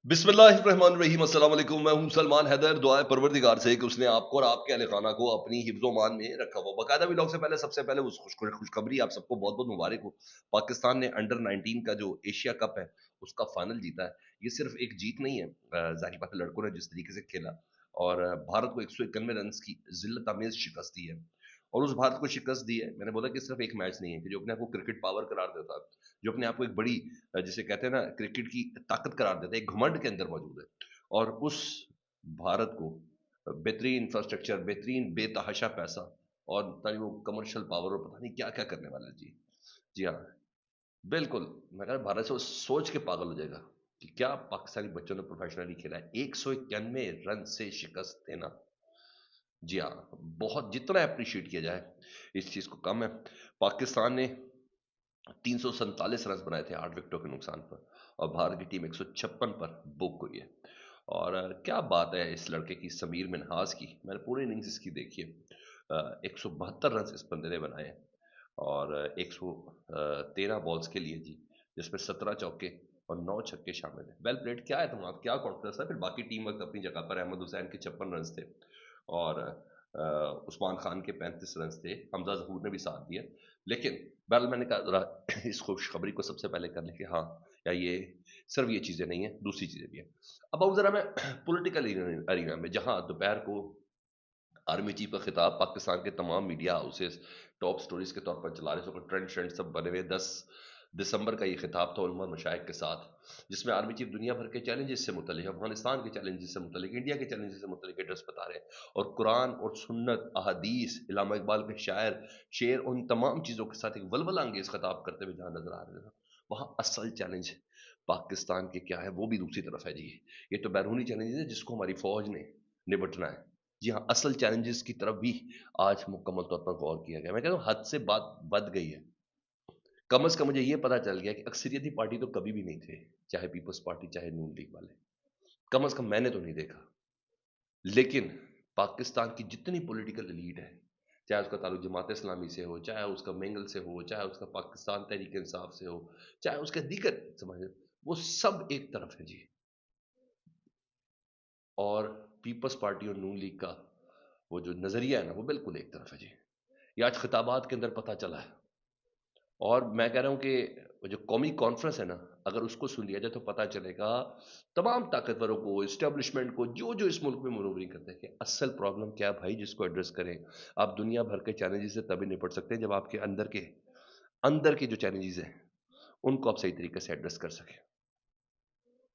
बिस्मिल्लाहिर्रहमानिर्रहीम। अस्सलाम वालेकुम। मैं हूं सलमान हैदर। दुआए परवरदिगार से कि उसने आपको और आपके अहल खाना को अपनी हिफ्ज़ मान में रखा हो। बाकायदा व्लॉग से पहले सबसे पहले उस खुशखबरी आप सबको बहुत बहुत मुबारक हो। पाकिस्तान ने अंडर 19 का जो एशिया कप है उसका फाइनल जीता है। ये सिर्फ एक जीत नहीं है, जाहिर बात है लड़कों ने जिस तरीके से खेला और भारत को 191 रन की जिल्लत आमेज शिकस्त दी है। और उस भारत को शिकस्त दी है, मैंने बोला कि सिर्फ एक मैच नहीं है कि जो अपने आप को क्रिकेट पावर करार देता है, जो अपने आप को एक बड़ी जिसे कहते हैं ना क्रिकेट की ताकत करार देता है, एक घमंड के अंदर मौजूद है। और उस भारत को बेहतरीन इंफ्रास्ट्रक्चर, बेहतरीन बेतहाशा पैसा और पता नहीं वो कमर्शियल पावर और पता नहीं क्या क्या करने वाला है जी। जी हाँ, बिल्कुल। मैं कह रहा भारत से वो सोच के पागल हो जाएगा कि क्या पाकिस्तानी बच्चों ने प्रोफेशनली खेला है। 191 रन से शिकस्त देना, जी हाँ, बहुत जितना अप्रिशिएट किया जाए इस चीज को कम है। पाकिस्तान ने 347 रन बनाए थे 8 विकेटों के नुकसान पर और भारत की टीम 156 पर बुक हुई है। और क्या बात है इस लड़के की, समीर मिनहास की। मैंने पूरी इनिंग्स इसकी देखी है। 172 रन इस बंदे ने बनाए हैं और 113 बॉल्स के लिए जी, जिसमें 17 चौके और 9 छक्के शामिल हैं। Well played. क्या है तुम्हारा, क्या कॉन्फिडेंस है। फिर बाकी टीम वक्त अपनी जगह पर, अहमद हुसैन के 56 रन थे और उस्मान खान के 35 रन थे, हमजा जहूर ने भी साथ दिया। लेकिन बहरहाल मैंने कहा जरा इस खुशखबरी को सबसे पहले कर लें कि हाँ, या ये सिर्फ ये चीज़ें नहीं है, दूसरी चीज़ें भी हैं। अब आऊँ जरा मैं पॉलिटिकल अरीना में, जहाँ दोपहर को आर्मी चीफ का खिताब पाकिस्तान के तमाम मीडिया हाउसेस टॉप स्टोरीज के तौर पर चला रहे थे। ट्रेंड ट्रेंड सब बने हुए। 10 दिसंबर का ये खिताब था उलमा मशाइख के साथ, जिसमें आर्मी चीफ दुनिया भर के चैलेंजेस से मुतलिक, अफगानिस्तान के चैलेंजेस से मुतलिक, इंडिया के चैलेंजेस से मुतलिक एड्रेस बता रहे हैं। और कुरान और सुन्नत, अहादीस, इलामा इकबाल के शायर, शेर, उन तमाम चीज़ों के साथ एक वलवला अंगेज खिताब करते हुए जहाँ नजर आ रहे थे, वहाँ असल चैलेंज पाकिस्तान के क्या है वो भी दूसरी तरफ है जी। ये तो बैरूनी चैलेंज है जिसको हमारी फौज ने निपटना है। जी हाँ, असल चैलेंजेस की तरफ भी आज मुकम्मल तौर पर गौर किया गया। मैं कहता हूँ हद से बात बद गई है। कम से कम मुझे ये पता चल गया कि अक्सरियती पार्टी तो कभी भी नहीं थे, चाहे पीपल्स पार्टी चाहे नून लीग वाले। कम से कम मैंने तो नहीं देखा। लेकिन पाकिस्तान की जितनी पॉलिटिकल लीड है, चाहे उसका ताल्लुक जमात इस्लामी से हो, चाहे उसका मेंगल से हो, चाहे उसका पाकिस्तान तहरीक इंसाफ से हो, चाहे उसके दीगर समझ, वो सब एक तरफ है जी। और पीपल्स पार्टी और नून लीग का वो जो नजरिया है ना, वो बिल्कुल एक तरफ है जी। ये आज खिताबात के अंदर पता चला है। और मैं कह रहा हूं कि वो जो कौमी कॉन्फ्रेंस है ना, अगर उसको सुन लिया जाए तो पता चलेगा तमाम ताकतवरों को, इस्टेब्लिशमेंट को, जो जो इस मुल्क में मनूवरिंग करते हैं कि असल प्रॉब्लम क्या है भाई, जिसको एड्रेस करें। आप दुनिया भर के चैलेंजेस से तभी निपट सकते हैं जब आपके अंदर के जो चैलेंजेस हैं उनको आप सही तरीके से एड्रेस कर सकें।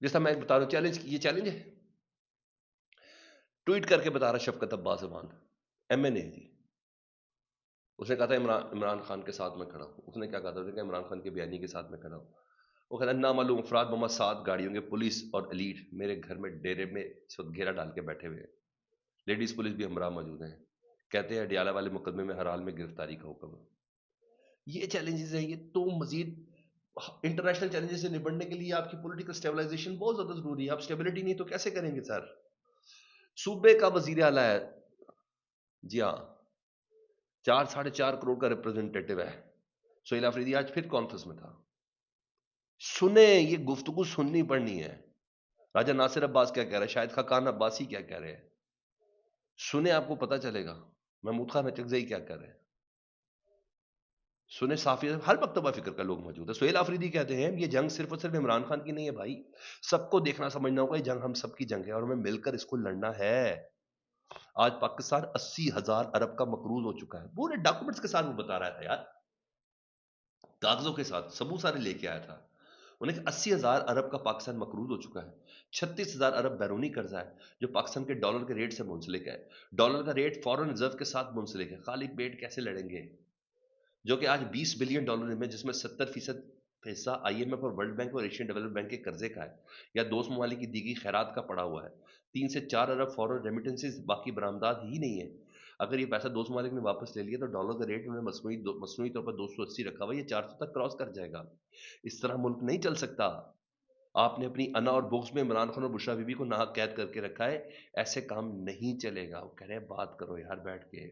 जैसा मैं बता रहा हूँ, ये चैलेंज है। ट्वीट करके बता रहा शफकत अब्बास अमान, MNA जी। उसने कहा था इमरान इमरान खान के साथ में खड़ा हूँ। उसने क्या कहा था, उसने कहा इमरान खान के बयानी के साथ में खड़ा हूँ। वो कहता है नामालूम अफराद बमा 7 गाड़ियों के पुलिस और एलीट मेरे घर में डेरे में इस वक्त घेरा डाल के बैठे हुए हैं। लेडीज पुलिस भी हमरा मौजूद हैं। कहते हैं अडियाला वाले मुकदमे में हर हाल में गिरफ्तारी का हुक्म है। ये चैलेंजेस हैं। ये तो मजीद इंटरनेशनल चैलेंजेस से निपटने के लिए आपकी पॉलिटिकल स्टेबलाइजेशन बहुत ज्यादा जरूरी है। आप स्टेबिलिटी नहीं तो कैसे करेंगे सर। सूबे का वजीर आला है जी हाँ, 4-4.5 करोड़ का रिप्रेजेंटेटिव है। सोहेल अफरीदी आज फिर कॉन्फ्रेंस में था। सुने, ये गुफ्तगू सुननी पड़नी है। राजा नासिर अब्बास क्या कह रहे हैं, शायद खाकान अब्बासी क्या कह रहे हैं, सुने, आपको पता चलेगा। महमूद खान अचकजई क्या कह रहे हैं, सुने। साफी हर मकतबा फिक्र का लोग मौजूद है। सोहेल आफरीदी कहते हैं ये जंग सिर्फ और सिर्फ इमरान खान की नहीं है भाई, सबको देखना समझना होगा। ये जंग हम सबकी जंग है और हमें मिलकर इसको लड़ना है। आज पाकिस्तान 80,000 अरब का मकरूज हो चुका है, पूरे डॉक्यूमेंट्स के साथ वो बता रहा था यार, कागजों के साथ सबूत सारे लेके आया था। उन्हें 80,000 अरब का पाकिस्तान मकरूज हो चुका है। 36,000 अरब बैरूनी कर्जा है जो पाकिस्तान के डॉलर के रेट से मुंसलिक है। डॉलर का रेट फॉरेन रिजर्व के साथ मुंसलिक है। खाली पेट कैसे लड़ेंगे, जो कि आज 20 बिलियन डॉलर में, जिसमें 70% हिस्सा IMF और वर्ल्ड बैंक और एशियन डेवलपमेंट बैंक के कर्जे का है या दोस्त ममालिक की दी गई खैरात का पड़ा हुआ है। 3 से 4 अरब फॉरेन रेमिटेंसेज, बाकी बरामदात ही नहीं है। अगर ये पैसा दोस्त ममालिक ने वापस ले लिया तो डॉलर का रेट उन्होंने मसनूई तौर पर 280 रखा हुआ, ये 400 तक क्रॉस कर जाएगा। इस तरह मुल्क नहीं चल सकता। आपने अपनी अना और बुग्ज में इमरान खान और बुशरा बीबी को नाहक कैद करके रखा है। ऐसे काम नहीं चलेगा। वो कह रहे हैं बात करो यार बैठ के।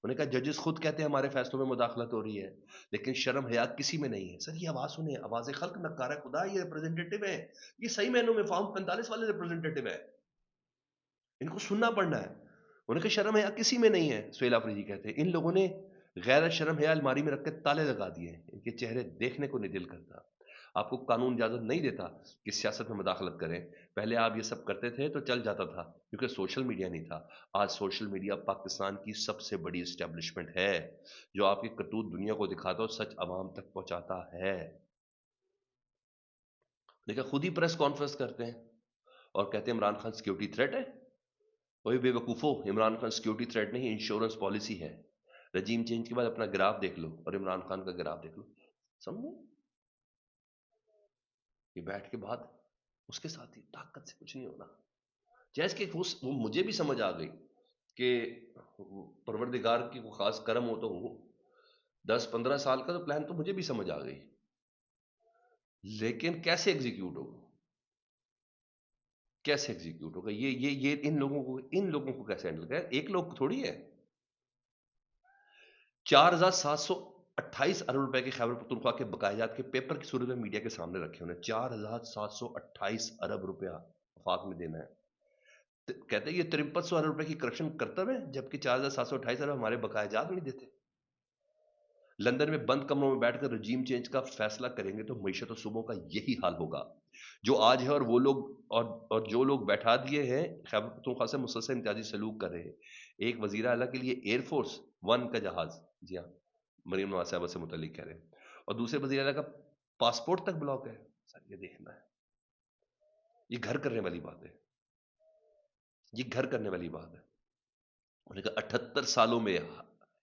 انہوں نے کہا ججز خود کہتے ہیں ہمارے فیصلوں میں مداخلت ہو رہی ہے، لیکن شرم حیا کسی میں نہیں ہے۔ سر یہ آواز سنیں، آواز خلق نکارہ خدا، یہ ریپرزنٹیٹو ہے، یہ صحیح معنوں میں فارم 45 والے ریپرزنٹیٹو ہے، ان کو سننا پڑنا ہے۔ انہوں نے کہا شرم حیا کسی میں نہیں ہے۔ سہیل آفریدی کہتے ہیں ان لوگوں نے غیرت شرم حیا الماری میں رکھ کے تالے لگا دیے، ان کے چہرے دیکھنے کو نہیں دل کرتا۔ آپ کو قانون اجازت نہیں دیتا کہ سیاست میں مداخلت کریں، پہلے آپ یہ سب کرتے تھے تو چل جاتا تھا کیونکہ سوشل میڈیا نہیں تھا۔ آج سوشل میڈیا پاکستان کی سب سے بڑی اسٹیبلشمنٹ ہے، جو آپ کی کرتوت دنیا کو دکھاتا اور سچ عوام تک پہنچاتا ہے۔ لیکن خود ہی پریس کانفرنس کرتے ہیں اور کہتے ہیں عمران خان سیکیورٹی تھریٹ ہے۔ وہی بے وقوفو، عمران خان سیکیورٹی تھریٹ نہیں، انشورنس پالیسی ہے۔ رجیم چینج کے بعد اپنا گراف دیکھ لو اور عمران خان کا گراف دیکھ لو، سمجھے؟ یہ بیٹھ کے بعد اس کے ساتھ ہی طاقت سے کچھ نہیں ہونا۔ جیسے کہ وہ مجھے بھی سمجھ آ گئی کہ پروردگار کی کوئی خاص کرم ہو تو وہ 10-15 سال کا تو پلان تو مجھے بھی سمجھ آ گئی، لیکن کیسے ایگزیکیوٹ ہوگا، کیسے ایگزیکیوٹ ہوگا، یہ ان لوگوں کو کیسے ہینڈل کریں؟ ایک لوگ تھوڑی ہے۔ 4728 ارب روپے کے خیبر پختونخوا کے بقایا جات کے پیپر کی صورت میں میڈیا کے سامنے رکھے انہیں 4728 ارب روپیہ وفاق میں دینا ہے۔ کہتے ہیں یہ 5300 ارب روپے کی کرپشن کرتا ہے، جبکہ 4728 ارب ہمارے بقایا جات نہیں دیتے۔ لندن میں بند کمروں میں بیٹھ کر رجیم چینج کا فیصلہ کریں گے تو معیشت و صوبوں کا یہی حال ہوگا جو آج ہے، اور وہ لوگ اور جو لوگ بیٹھا دیے ہیں خیبر پختونخوا سے مسلسل امتیازی سلوک کر رہے ہیں۔ ایک وزیر اعلیٰ کے لیے ایئر فورس ون کا جہاز، جی ہاں مریم نواز صاحبہ سے متعلق کہہ رہے ہیں، اور دوسرے وزیر اعلیٰ کا پاسپورٹ تک بلاک ہے۔ سر یہ دیکھنا ہے، یہ گھر کرنے والی بات ہے، یہ گھر کرنے والی بات ہے۔ انہوں نے کہا 78 سالوں میں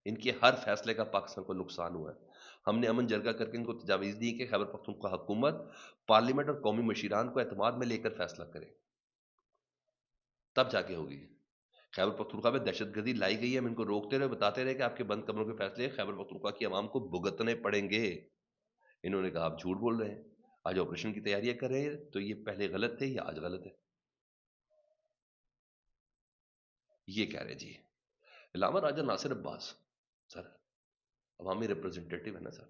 ان کے ہر فیصلے کا پاکستان کو نقصان ہوا ہے۔ ہم نے امن جرگہ کر کے ان کو تجاویز دی کہ خیبر پختونخوا حکومت پارلیمنٹ اور قومی مشیران کو اعتماد میں لے کر فیصلہ کرے، تب جا کے ہوگی۔ خیبر پختونخوا میں دہشت گردی لائی گئی ہے، ہم ان کو روکتے رہے، بتاتے رہے کہ آپ کے بند کمروں کے فیصلے خیبر پختونخوا کی عوام کو بھگتنے پڑیں گے۔ انہوں نے کہا آپ جھوٹ بول رہے ہیں، آج آپریشن کی تیاریاں کر رہے ہیں تو یہ پہلے غلط تھے یا آج غلط ہے؟ یہ کہہ رہے جی علامہ راجہ ناصر عباس سر عوامی ریپرزنٹیٹو ہے نا سر،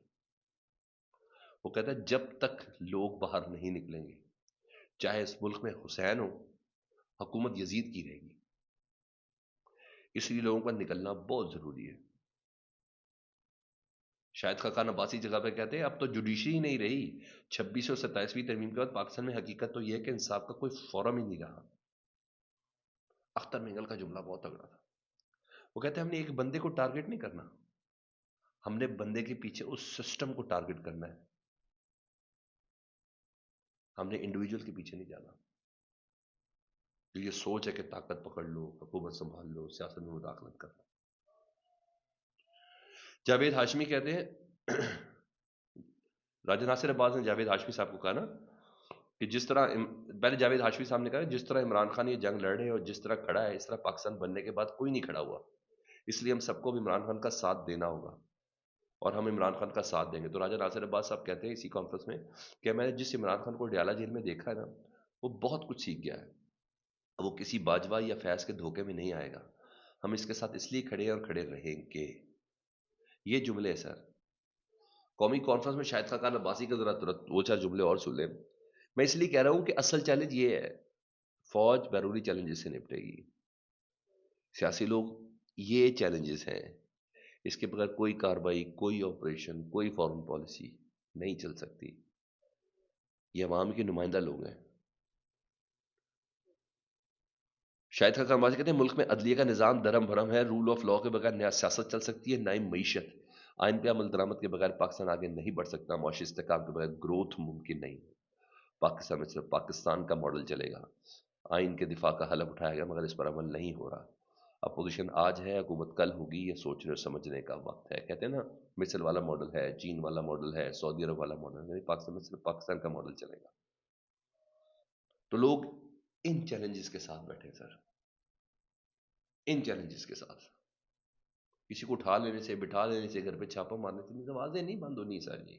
وہ کہتا ہے جب تک لوگ باہر نہیں نکلیں گے، چاہے اس ملک میں حسین ہو، حکومت یزید کی رہے گی۔ اس لیے لوگوں کا نکلنا بہت ضروری ہے۔ شاید خاقان عباسی جگہ پہ کہتے ہیں اب تو جوڈیشری ہی نہیں رہی، 26 اور 27ویں ترمیم کے بعد پاکستان میں حقیقت تو یہ ہے کہ انصاف کا کوئی فورم ہی نہیں رہا۔ اختر مینگل کا جملہ بہت تگڑا تھا، وہ کہتے ہیں ہم نے ایک بندے کو ٹارگٹ نہیں کرنا، ہم نے بندے کے پیچھے اس سسٹم کو ٹارگٹ کرنا ہے، ہم نے انڈیویجول کے پیچھے نہیں جانا۔ تو یہ سوچ ہے کہ طاقت پکڑ لو، حکومت سنبھال لو، سیاست میں مداخلت کر لو۔ جاوید ہاشمی کہتے ہیں راجہ ناصر عباس نے جاوید ہاشمی صاحب کو کہا نا کہ جس طرح پہلے جاوید ہاشمی صاحب نے کہا جس طرح عمران خان یہ جنگ لڑ رہے اور جس طرح کھڑا ہے، اس طرح پاکستان بننے کے بعد کوئی نہیں کھڑا ہوا، اس لیے ہم سب کو بھی عمران خان کا ساتھ دینا ہوگا اور ہم عمران خان کا ساتھ دیں گے۔ تو راجہ ناصر عباس صاحب کہتے ہیں اسی کانفرنس میں کہ میں نے جس عمران خان کو ڈیالہ جیل میں دیکھا ہے نا، وہ بہت کچھ سیکھ گیا ہے، وہ کسی باجوہ یا فیض کے دھوکے میں نہیں آئے گا، ہم اس کے ساتھ اس لیے کھڑے ہیں اور کھڑے رہیں گے۔ یہ جملے سر قومی کانفرنس میں شاہد خاقان عباسی کا ذرا دو چار جملے اور سن لیں۔ میں اس لیے کہہ رہا ہوں کہ اصل چیلنج یہ ہے، فوج بیرونی چیلنجز سے نپٹے گی، سیاسی لوگ یہ چیلنجز ہیں، اس کے بغیر کوئی کارروائی، کوئی آپریشن، کوئی فارن پالیسی نہیں چل سکتی۔ یہ عوام کے نمائندہ لوگ ہیں۔ شاہد خاقان عباسی کہتے ہیں ملک میں عدلیہ کا نظام درم بھرم ہے، رول آف لا کے بغیر نیا سیاست چل سکتی ہے، نئی معیشت، آئین پہ عمل درآمد کے بغیر پاکستان آگے نہیں بڑھ سکتا، معاشی استحکام کے بغیر گروتھ ممکن نہیں ہے، پاکستان میں صرف پاکستان کا ماڈل چلے گا، آئین کے دفاع کا حلف اٹھائے گا مگر اس پر عمل نہیں ہو رہا، اپوزیشن آج ہے، حکومت کل ہوگی، یہ سوچنے اور سمجھنے کا وقت ہے۔ کہتے ہیں نا مصر والا ماڈل ہے، چین والا ماڈل ہے، سعودی عرب والا ماڈل ہے، پاکستان میں صرف پاکستان کا ماڈل چلے گا۔ تو لوگ ان چیلنجز کے ساتھ بیٹھے سر، ان چیلنجز کے ساتھ، کسی کو اٹھا لینے سے، بٹھا لینے سے، گھر پہ چھاپا مارنے سے آوازیں نہیں بند ہونی سر جی،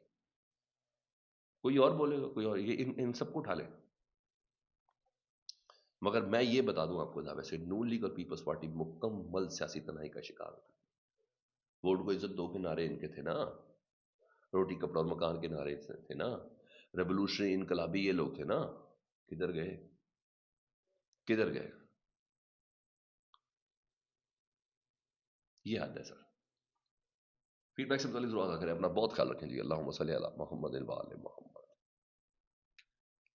کوئی اور بولے گا، کوئی اور، یہ ان سب کو اٹھا لے گا۔ مگر میں یہ بتا دوں آپ کو، ویسے نون لیگ اور پیپلز پارٹی مکمل سیاسی تنہائی کا شکار ہوتا ہے۔ ووٹ کو عزت دو کے نعرے ان کے تھے نا، روٹی کپڑا اور مکان کے نعرے تھے نا، ریولوشنری انقلابی یہ لوگ تھے نا، کدھر گئے؟ کدھر گئے؟ یہ حد ہے سر. فیڈ بیک سے متعلق ضرور آگاہ کریں. اپنا بہت خیال رکھیں جی. اللہم صلی علی محمد و آل محمد.